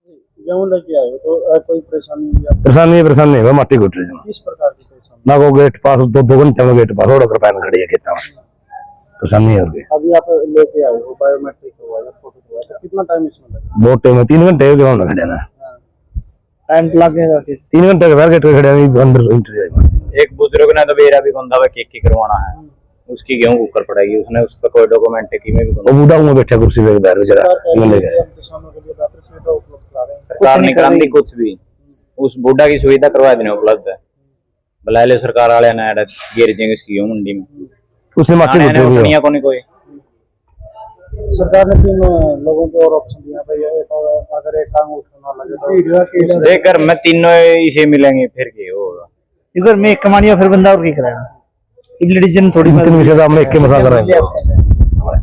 गेहूं लेके आए हो तो कोई परेशानी हुई? परेशानी है माटी घुट रही है। किस प्रकार की परेशानी? ना को गेट पास 2 घंटे में गेट पास और पैन खड़ी है खेता में, परेशानी है। अभी आप लेके आए हो, बायोमेट्रिक हुआ या फोटो हुआ, तो कितना टाइम इसमें लगेगा? बहुत टाइम में 3 घंटे हो गए खड़े ना, टाइम लगेगा। 3 घंटे के बाद गेट पे खड़े अंदर एंट्री आई। एक बुजुर्ग ने तो बेरा भी बंदा की करवाना है, उसकी गेहूं ऊपर पड़ेगी, उसने उस पर कोई डॉक्यूमेंट की में भी वो बूढ़ा में बैठा कुर्सी पे बैठ जरा ले गए। सरकार नहीं कराती कुछ भी, उस बूढ़ा की सुविधा करवा देने उपलब्ध है। बुला ले सरकार वाले ने गिर जाएंगे इसकी गेहूं मंडी में, उसने माटी घुट रही है। कोई सरकार ने 3 लोगों को और ऑप्शन दिया भाई, अगर एक टांग उठाना लगे तो जेकर में तीनों इसे मिलेंगे फिर के होगा। इधर में एक कमानिया फिर बंदा और की कराएगा, लेडीजन थोड़ी तीन विषय सामने एक के मसा कर रहे हैं।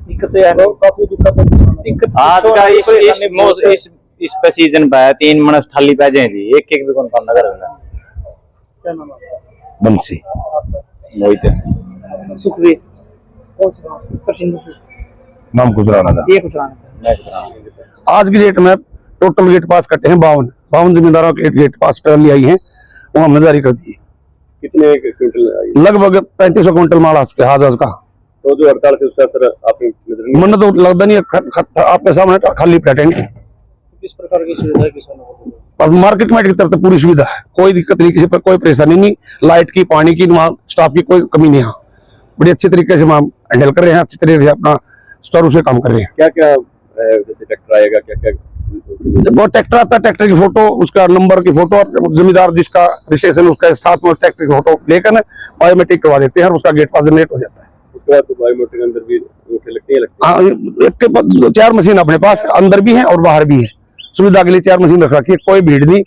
दिक्कतें हैं, काफी दिक्कत आज का इस पे सीजन पे 3 मनस थाली पे जाएगी, एक भी कौन काम ना करेगा। क्या नाम है? बंसी मोहित सुखवीर कौन सा प्रसिद्ध नाम गुजराना था। ये कुछ राना आज की डेट में टोटल गेट पास कटे हैं 52 जमींदारों के गेट पास टर्ली आई है, वो हमने जारी कर दी। कितने क्विंटल? लगभग 3500 क्विंटल माल आ चुके हैं आज का। तो जो हड़ताल थी उसका असर आपकी नजर में? मन तो लगता नहीं है, आपके सामने खाली पैटेंट। किस प्रकार की सुविधा है किसानों को? और मार्केट कमेटी की तरफ से पूरी सुविधा है, कोई दिक्कत नहीं, किसी पर कोई परेशानी नहीं, लाइट की, पानी की, स्टाफ की कोई कमी नहीं है। बड़ी अच्छी तरीके से हम हैंडल कर रहे हैं, अच्छी तरीके से अपना स्टोर से काम कर रहे हैं। क्या क्या जैसे ट्रैक्टर आएगा, क्या क्या? जब वो ट्रैक्टर आता है, ट्रैक्टर की फोटो, उसका नंबर की फोटो, जमींदार जिसका रजिस्ट्रेशन उसका साथ में ट्रैक्टर की फोटो लेकर बायोमेट्रिक करवा देते हैं और उसका गेट पास जनरेट हो जाता है। उसके बाद तो बायोमेट्रिक अंदर भी लगती है? हाँ, 4 मशीन अपने पास अंदर भी है और बाहर भी है, सुविधा के लिए 4 मशीन रख रखी है। कोई भीड़ नहीं,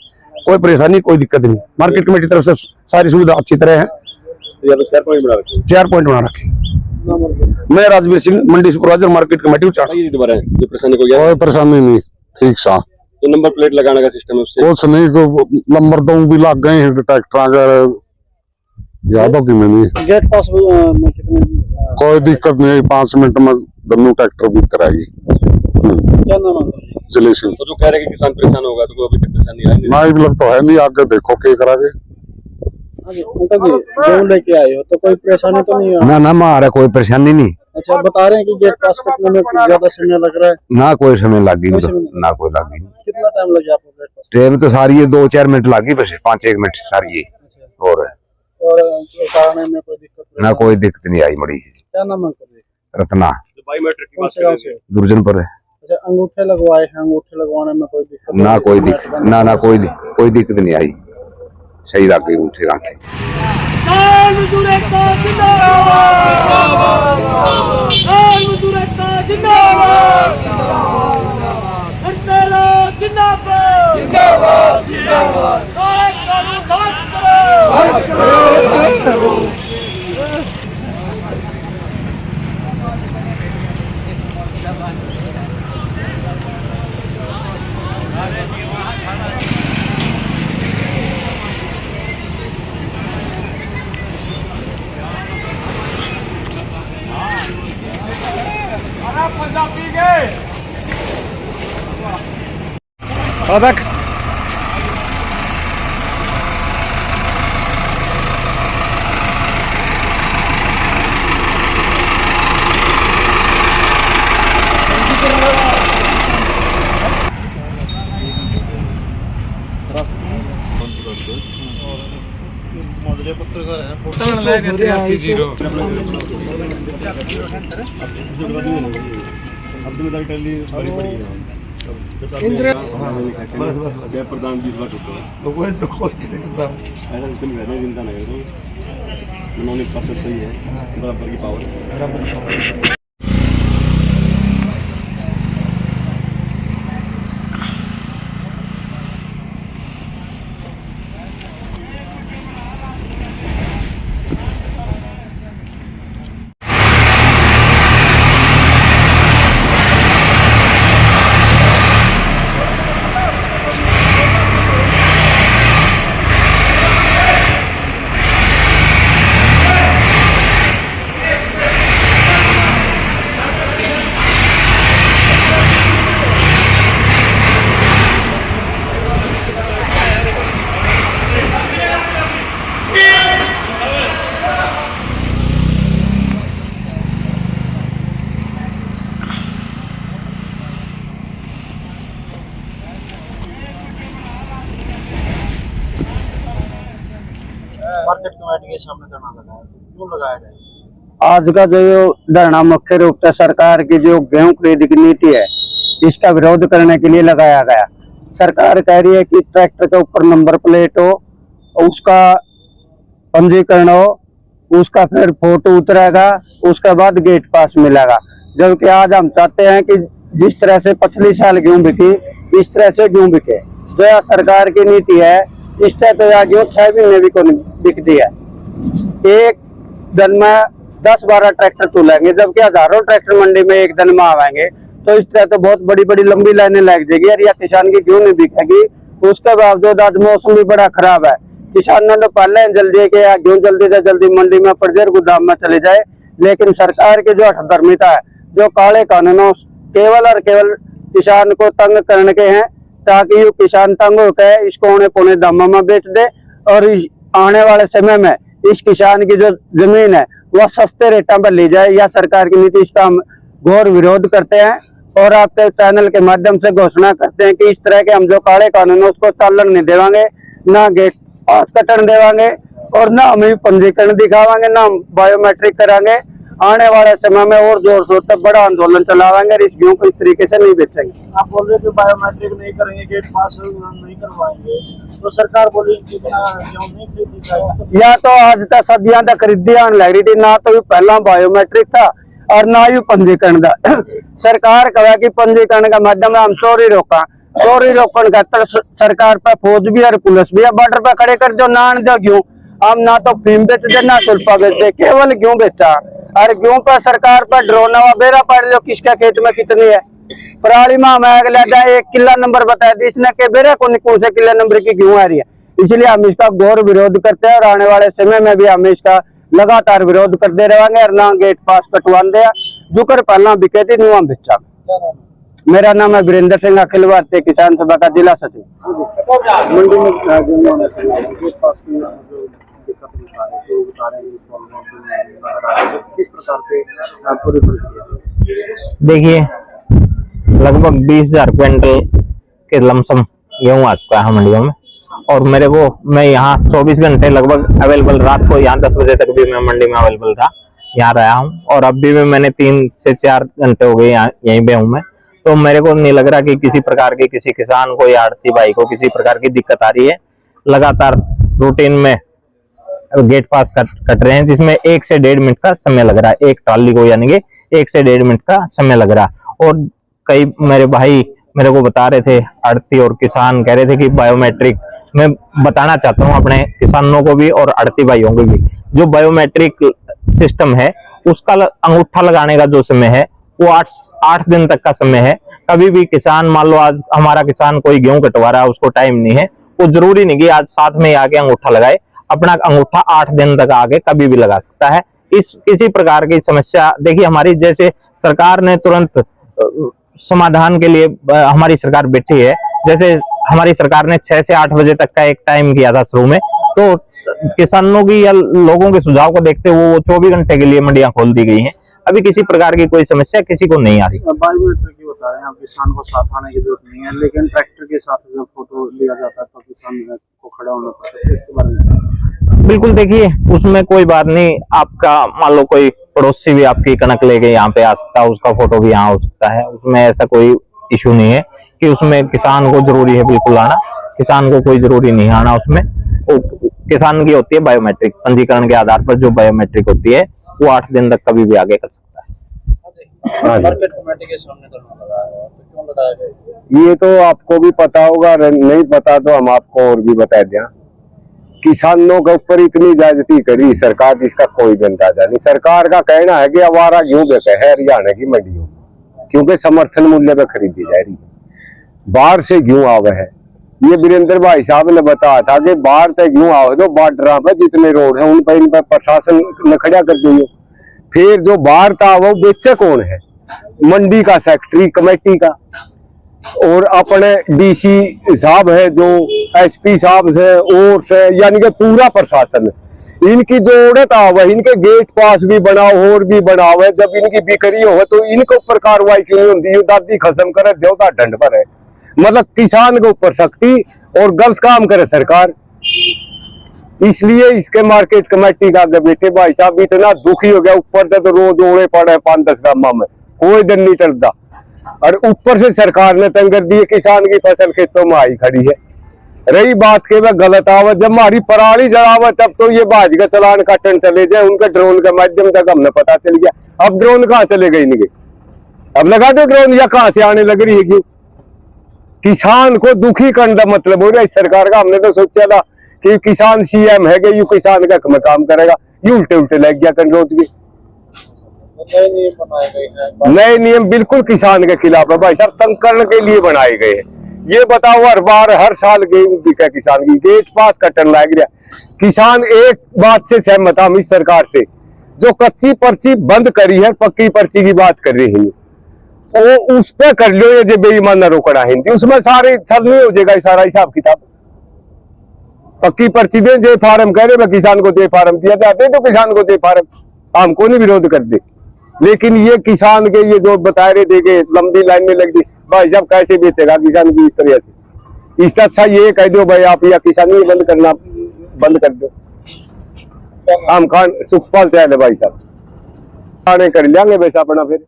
कोई परेशानी, कोई दिक्कत नहीं। मार्केट कमेटी की तरफ से सारी सुविधा अच्छी तरह है। तो 4 पॉइंट बना रखे हैं। 4 पॉइंट बना रखे। मैं राजवीर सिंह, मंडी सुपरवाइजर, मार्केट कमेटी उचाड़ा। दोबारा जो परेशानी को कोई परेशानी नहीं, ठीक सा। तो नंबर प्लेट लगाने का सिस्टम है उससे? कुछ नहीं, को नंबर तो भी लग गए हैं ट्रैक्टर अगर यादों की में नहीं। गेट पास में कितने? कोई दिक्कत नहीं, 5 मिनट में दोनों ट्रैक्टर भीतर आएगी। क्या नाम है? जिले सिंह। तो जो कह रहे हैं कि किसान परेशान होगा, तो अभी तक परेशानी आई ना लग तो है नहीं, आगे देखो क्या करागे। अंकल जी गेहूं लेके आए हो तो कोई परेशानी तो नहीं है? ना ना मारा कोई परेशानी नहीं। अच्छा, बता रहे हैं कि गेट पास करने में कुछ ज्यादा समय लग रहा है? ना कोई समय लगी, कोई समय नहीं। ना कोई लगी। कितना टाइम लग गया आपको गेट पास? टाइम तो सारी है 2-4 मिनट लगी, बस 5-1 मिनट सारी है। और उतारने में कोई दिक्कत ना कोई दिक्कत नहीं आई मड़ी। क्या नाम है अंकल जी? रत्ना बायोमेट्रिक की कौन बात से गाँव से? दुर्जन पर है। अच्छा, अंगूठे लगवाए हैं, अंगूठे लगवाने में कोई दिक्कत? ना कोई दिक्कत, ना कोई दिक्कत नहीं आई, सही लग गई उठे गांठे। प्रधान 20 बार उन्होंने सही है, बराबर की पावर। के सामने धरना लगाया, तो क्यों लगाया गया? आज का जो धरना मुख्य रूप से सरकार की जो गेहूं खरीद की नीति है इसका विरोध करने के लिए लगाया गया। सरकार कह रही है कि ट्रैक्टर के ऊपर नंबर प्लेट हो, उसका पंजीकरण हो, उसका फिर फोटो उतरेगा, उसके बाद गेट पास मिलेगा। जबकि आज हम चाहते हैं कि जिस तरह से पिछले साल गेहूं बिकी इस तरह से गेहूं बिके। जो यह सरकार की नीति है इस तरह तो यह गेहूं 6 महीने भी को बिकती है। एक दिन में 10-12 ट्रैक्टर तुलेंगे, जबकि हजारों ट्रैक्टर मंडी में एक दिन में आवेंगे, तो इस तरह तो बहुत बड़ी बड़ी लंबी लाइनें लग जाएगी और यह किसान की गेहूं नहीं बिकेगी। उसके बावजूद आज मौसम भी बड़ा खराब है। किसान ने तो पहले जल्दी कि गेहूं जल्दी से जल्दी मंडी में पड़ जाए, गोदाम में चले जाए, लेकिन सरकार की जो हठधर्मिता है, जो काले कानूनों केवल और केवल किसान को तंग करने के हैं, ताकि ये किसान तंग होकर इसको औने पौने दामों में बेच दे और आने वाले समय में इस किसान की जो जमीन है वह सस्ते रेटों पर ली जाए। यह सरकार की नीति, इसका हम घोर विरोध करते हैं और आपके चैनल के माध्यम से घोषणा करते हैं कि इस तरह के हम जो काले कानून है उसको चालन नहीं देवांगे, ना गेट पास कटन देवांगे और ना हम पंजीकरण दिखावांगे, ना हम बायोमेट्रिक करांगे। आने वाले समय में और जोर शोर तक बड़ा आंदोलन चलावाएंगे और इस गेहूं को इस तरीके से नहीं बेचेंगे। आप बोल रहे थे बायोमेट्रिक नहीं करेंगे, गेट पास नहीं करवाएंगे, तो सरकार बोली कि गेहूं नहीं खरीदी जाएगी। या तो आज तक सदियां तक खरीदी आने लग रही थी, ना तो पहला बायोमेट्रिक था और ना ही पंजीकरण था। सरकार कहे कि पंजीकरण का माध्यम हम चोरी रोका, चोरी रोकने का सरकार पर फौज भी और पुलिस भी बॉर्डर पर खड़े कर जो ना दो गेहूं, हम ना तो फीम बेच दे ना सुल्फा बेच दे, केवल गेहूं बेचा। और गेहूं पर सरकार पर ड्रोन बेरा पड़ लो किसका खेत में कितनी है। पराली में हम एक किला नंबर बताया दी इसने के बेरा कौन से किला नंबर की गेहूं आ रही है। इसलिए हम इसका घोर विरोध करते हैं और आने वाले समय में भी हम इसका लगातार विरोध करते रहेंगे और ना गेट पास कटवान दिया जो कर पहला बिके थी नुआ बेचा। मेरा नाम है वीरेंद्र सिंह, अखिल भारतीय किसान सभा का जिला सचिव। मंडी में गेहूं होने से गेट पास की जो दिक्कत बता रहे तो बता रहे हैं, इस वाले किस प्रकार से पूरी प्रक्रिया? देखिए, लगभग 20,000 क्विंटल के लमसम गेहूं आ चुका है मंडियों में और मैं यहाँ 24 घंटे लगभग अवेलेबल, रात को यहाँ 10 बजे तक भी मैं मंडी में अवेलेबल था, यहाँ रहा हूँ और अभी भी मैंने 3 से 4 घंटे हो गए यहीं पे हूँ मैं। तो मेरे को नहीं लग रहा कि किसी प्रकार की किसी किसान को या आड़ती भाई को किसी प्रकार की दिक्कत आ रही है। लगातार रूटीन में गेट पास कट रहे हैं जिसमें 1 से 1.5 मिनट का समय लग रहा है एक ट्रॉली को, यानी कि 1 से 1.5 मिनट का समय लग रहा है। और कई मेरे भाई मेरे को बता रहे थे, आड़ती और किसान कह रहे थे कि बायोमेट्रिक, मैं बताना चाहता हूं अपने किसानों को भी और आड़ती भाइयों को भी, जो बायोमेट्रिक सिस्टम है उसका अंगूठा लगाने का जो समय है वो 8 दिन तक का समय है। कभी भी किसान, मान लो आज हमारा किसान कोई गेहूं कटवा रहा है, उसको टाइम नहीं है, वो जरूरी नहीं कि आज साथ में आके अंगूठा लगाए, अपना अंगूठा 8 दिन तक आगे कभी भी लगा सकता है। किसी प्रकार की समस्या, देखिए हमारी जैसे सरकार ने तुरंत समाधान के लिए हमारी सरकार बैठी है। जैसे हमारी सरकार ने 6 से 8 बजे तक का एक टाइम किया था शुरू में, तो किसानों की या लोगों के सुझाव को देखते हुए वो 24 घंटे के लिए मंडियां खोल दी गई हैं। अभी किसी प्रकार की कोई समस्या किसी को नहीं आ रही। बायोमेट्रिक की बता रहे हैं, किसान को साथ आने की जरूरत नहीं है, लेकिन ट्रैक्टर के साथ जब फोटो लिया जाता है तो किसान को खड़ा होना पड़ता है, इसके बारे में? बिल्कुल, देखिए उसमें कोई बात नहीं। आपका मान लो कोई पड़ोसी भी आपकी कणक लेके यहाँ पे आ सकता है, उसका फोटो भी यहाँ हो सकता है, उसमें ऐसा कोई इशू नहीं है कि उसमें किसान को जरूरी है बिल्कुल आना। किसान को कोई जरूरी नहीं आना उसमें। किसान की होती है बायोमेट्रिक, पंजीकरण के आधार पर जो बायोमेट्रिक होती है वो 8 दिन तक कभी भी आगे कर सकता है। मार्केट कमेटी के सामने धरना लगाया है, तो क्यों लगाया गया? ये तो आपको भी पता होगा, नहीं पता तो हम आपको और भी बता दें। किसानों के ऊपर इतनी ज्यादती करी सरकार जिसका कोई भी अंदाजा नहीं। सरकार का कहना है कि आवारा गेहूं बेचे है हरियाणा की मंडियों में, क्योंकि समर्थन मूल्य पे खरीदी जा रही है। बाहर से गेहूं आवे है, ये वीरेंद्र भाई साहब ने बताया था कि बाहर से गेहूं आवे तो बॉर्डर पे जितने रोड है उन पर इन पर प्रशासन ने खड़ा कर दिए। फिर जो बाहर था वो बेचे कौन है? मंडी का सेक्रेटरी कमेटी का और अपने डीसी साहब है, जो एसपी साहब से और से, यानी कि पूरा प्रशासन। इनकी जो औरत आवे, इनके गेट पास भी बनाओ और भी बनाओ, जब इनकी बिक्री हो तो इनके ऊपर कार्रवाई क्यों नहीं होती? दादी खसम करे देवता दंड पर है, मतलब किसान के ऊपर सख्ती और गलत काम करे सरकार। इसलिए इसके मार्केट कमेटी का आगे बैठे भाई साहब इतना दुखी हो गया। ऊपर से तो रोज ओढ़े पड़े 5-10 गामा में, कोई दिन नहीं टलता, और ऊपर से सरकार ने तंग कर दी, किसान की फसल खेतों में आई खड़ी है। रही बात के वह गलत आवत, जब हमारी पराली जलावत तब तो ये बाज का चलान काटन चले जाए, उनके ड्रोन के माध्यम तक हमने पता चल गया। अब ड्रोन कहाँ चले गई नहीं गई, अब लगा दो ड्रोन, या कहाँ से आने लग रही है क्यों? किसान को दुखी करने का मतलब हो रहा है इस सरकार का। हमने तो सोचा था कि किसान सीएम है कि यू किसान का काम करेगा, ये उल्टे उल्टे लग गया कंट्रोल के। नए नियम बनाए गए हैं, नए नियम बिल्कुल किसान के खिलाफ है भाई साहब, तंग करने के लिए बनाए गए हैं। ये बताओ हर बार हर साल गेहूं बिका किसान की, गेट पास कटन लग गया। किसान एक बात से सहमत हम इस सरकार से, जो कच्ची पर्ची बंद करी है पक्की पर्ची की बात कर रही है, वो उस पे कर लो ये जो बेईमान रोकड़ा हिंदी, उसमें सारे सब नहीं हो जाएगा सारा हिसाब किताब। पक्की पर्ची दे, जे फार्म कह रहे किसान को जे फार्म दिया जाते तो किसान को जे फार्म, हमको नहीं विरोध कर दे, लेकिन ये किसान के ये जो बता रहे थे कि लंबी लाइन में लग दी, भाई साहब कैसे बेचेगा किसान की इस तरह से? इससे अच्छा ये कह दो भाई आप या किसानी बंद करना बंद कर दो। हम खान सुखपाल चाहे भाई साहब खाने कर लेंगे वैसा अपना फिर